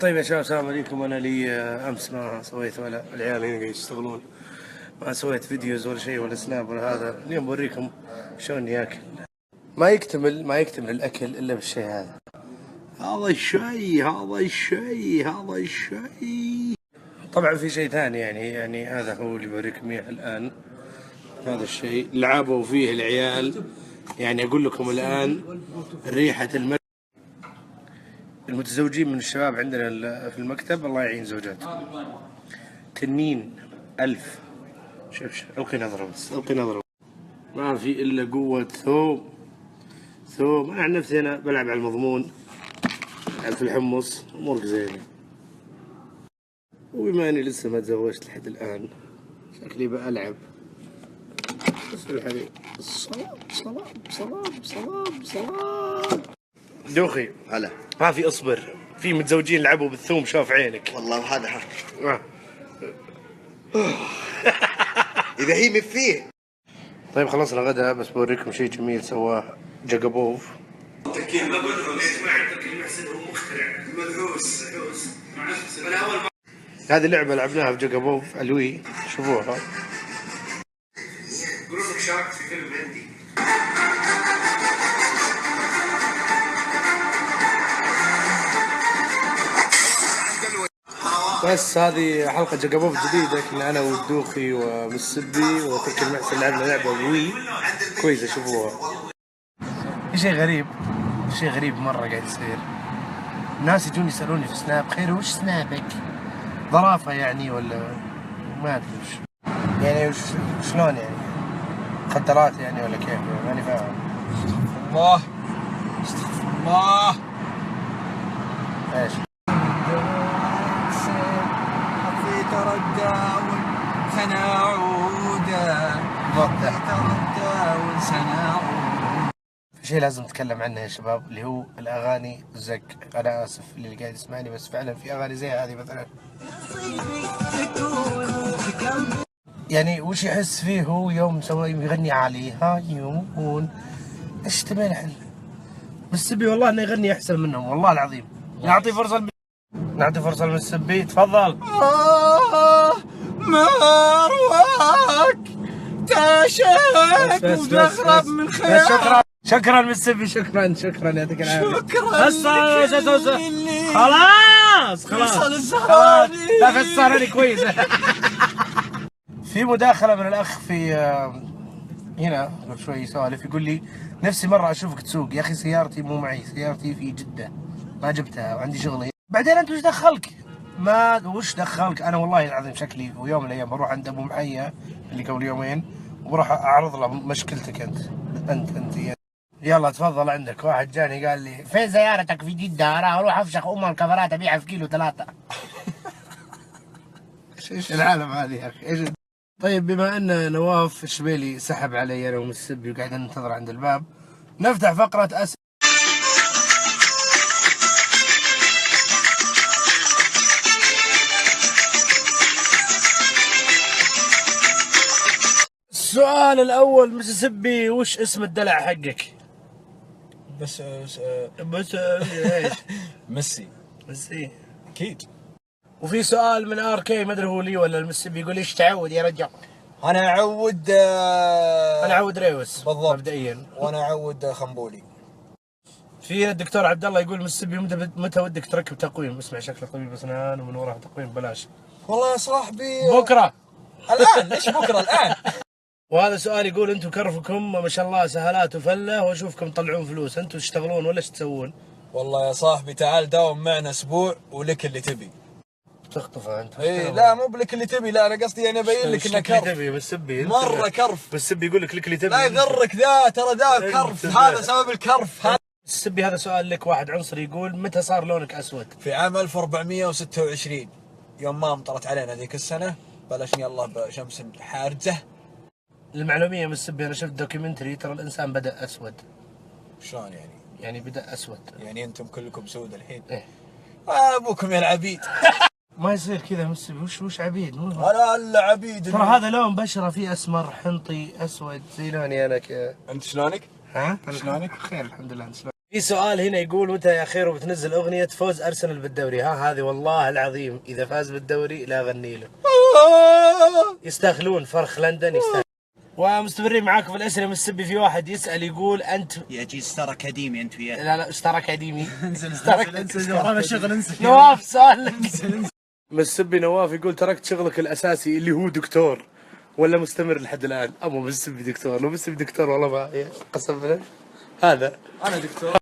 طيب يا شباب، السلام عليكم. انا لي امس ما سويت ولا العيال هنا قاعد يشتغلون، ما سويت فيديوز ولا شيء ولا سناب ولا هذا. اليوم بوريكم شلون ياكل. ما يكتمل الاكل الا بالشيء هذا. هذا الشيء. طبعا في شيء ثاني، يعني هذا هو اللي بوريكم اياه الان. هذا الشيء لعبوا فيه العيال، يعني اقول لكم الان ريحة المتزوجين من الشباب عندنا في المكتب، الله يعين زوجاتهم. تنين ألف. شوف ألقي نظرة بس، ألقي نظرة. ما في إلا قوة ثوم. أنا عن نفسي أنا بلعب على المضمون، ألعب في الحمص، أمورك زينة. وبما إني لسه ما تزوجت لحد الآن، شكلي بألعب. بس الحبيب صلاة. دوخي هلا. ما في اصبر، في متزوجين لعبوا بالثوم، شوف عينك والله وهذا حق. اذا هي مفيه. طيب خلصنا غدا، بس بوريكم شيء جميل سواه جاكوبوف. تركيب مدروس. ما عندك المحسن هو مخترع مدروس. هذه لعبة لعبناها في جاكوبوف الوي، شوفوها. يقولون لك شارك في فيلم هندي. بس هذه حلقة جاكوبوف جديدة، كنا أنا والدوخي ومسبي وتركي المحسن لعبنا لعبة الوي كويسة، شوفوها. في شيء غريب مرة قاعد يصير. الناس يجون يسألوني في سناب، خير وش سنابك؟ ظرافة يعني ولا ما أدري وش يعني، شلون يعني؟ مخدرات يعني ولا كيف؟ ماني فاهم. استغفر الله. ايش؟ حطيت ردا سنعودا. في شيء لازم نتكلم عنه يا شباب، اللي هو الأغاني الزق. أنا آسف اللي قاعد يسمعني، بس فعلا في أغاني زي هذه مثلا، يعني وش يحس فيه هو يوم يغني عليها يوم؟ ايش تبي الحل؟ مسبي والله انه يغني احسن منهم، والله العظيم. نعطي فرصة للمسبي، تفضل. ما أرواك تعشق وتغرب من خيال. شكرا مسبي، شكرا يعطيك العافية. شكرا. خلاص لا فسرني كويس. في مداخلة من الأخ في هنا قبل شوي سوالف، يقول لي نفسي مرة أشوفك تسوق. يا أخي سيارتي مو معي، سيارتي في جدة ما جبتها وعندي شغلي. بعدين أنت وش دخلك؟ وش دخلك؟ أنا والله العظيم شكلي ويوم من الأيام بروح عند أبو محيا اللي قبل يومين، وبروح أعرض له مشكلتك أنت. يلا تفضل. عندك واحد جاني قال لي فين سيارتك في جدة؟ أروح أفشخ الكفرات أبيعها في كيلو 3. ايش العالم هذه يا أخي؟ ايش؟ طيب بما ان نواف الشبيلي سحب علي انا ومسبي وقاعد ننتظر عند الباب، نفتح فقرة السؤال الأول مسبي، وش اسم الدلع حقك؟ بس ايش؟ ميسي اكيد. وفي سؤال من RK، ما ادري هو لي ولا المسبي، يقول ايش تعود يا رجال؟ انا اعود ريوس بالضبط مبدئيا، وانا اعود خنبولي. في الدكتور عبد الله يقول مسبي متى ودك تركب تقويم؟ اسمع شكله طبيب اسنان ومن وراها تقويم ببلاش. والله يا صاحبي بكره. الان. ليش بكره؟ الان. وهذا سؤال يقول انتم كرفكم ما شاء الله سهلات وفله، واشوفكم تطلعون فلوس، انتم تشتغلون ولا ايش تسوون؟ والله يا صاحبي تعال داوم معنا اسبوع ولك اللي تبي. تخطفه انت. اي لا مو بلك اللي تبي، لا انا قصدي انا ابين لك انه كرف. تبي مسبي مره كرف. مسبي يقول لك اللي تبي. لا يغرك ذا، ترى ذا كرف، هذا سبب الكرف هذا. مسبي هذا سؤال لك. واحد عنصري يقول متى صار لونك اسود؟ في عام 1426 يوم ما امطرت علينا ذيك السنه، بلشني الله بشمس حارجه. للمعلومية مسبي انا شفت دوكيومنتري، ترى الانسان بدأ اسود. شلون يعني؟ يعني بدأ اسود، يعني انتم كلكم سود الحين؟ ايه. ابوكم يا العبيد. ما يصير كذا مسبي، وش عبيد؟ ولا الا عبيد. ترى هذا لون بشرة، فيه اسمر حنطي اسود زي لوني انا كذا. انت شلونك؟ ها؟ شلونك؟ خير الحمد لله. انت شلونك؟ في سؤال هنا يقول متى يا خيرو بتنزل اغنية فوز ارسنال بالدوري؟ ها هذه والله العظيم اذا فاز بالدوري لا اغني له. يستاهلون فرخ لندن يستاهلون. ومستمرين معاكم في الاسئله من السبي. في واحد يسال يقول انت يا جي ستار اكاديمي انت وياه. لا لا اشترى اكاديمي. انزل ورانا شغل انسى. نواف سؤال لك. من السبي نواف يقول تركت شغلك الاساسي اللي هو دكتور ولا مستمر لحد الان؟ ابو من السبي دكتور، لو من السبي دكتور والله ما قسم بالله هذا انا دكتور.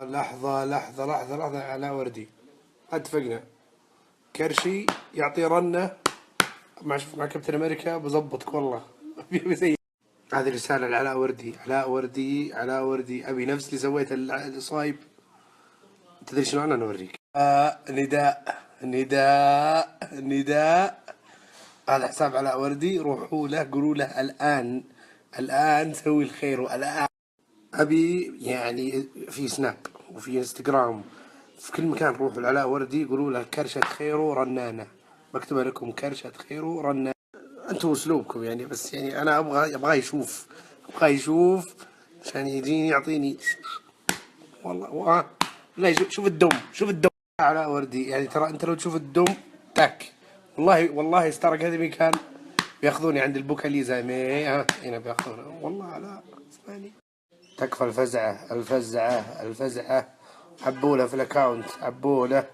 لحظة علاء وردي اتفقنا. كرشي يعطي رنة مع كابتن امريكا بظبطك والله. هذه رسالة لعلاء وردي. علاء وردي ابي نفس اللي سويت الصايب. تدري شنو انا اوريك؟ نداء. هذا حساب علاء وردي، روحوا له قولوا له الان سوي الخير. والان ابي يعني في سناب وفي انستغرام في كل مكان روحوا لعلاء وردي قولوا له كرشة خيرو رنانة، مكتوبة لكم كرشة خيرو رنانة. انتم اسلوبكم يعني، بس يعني انا ابغى يشوف عشان يجيني يعطيني والله. لا شوف الدم علاء وردي يعني. ترى انت لو تشوف الدم تاك والله ستار اكاديمي كان بياخذوني عند البوكاليزا هنا بياخذونه والله. علاء اسمعني. تكفى الفزعة. عبوله في الاكاونت عبوله.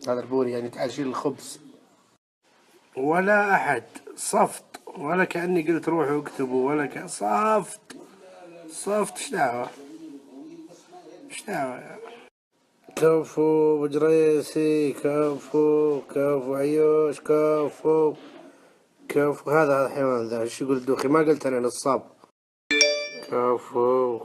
هذا البوري يعني تعال شيل الخبز. ولا احد صفت ولا كأني قلت روحوا اكتبوا ولا صفت ايش دعوة كفو بجريسي كفو عيوش كفو هذا حيوان ذا ايش يقول الدوخي؟ ما قلت انا نصاب. كفو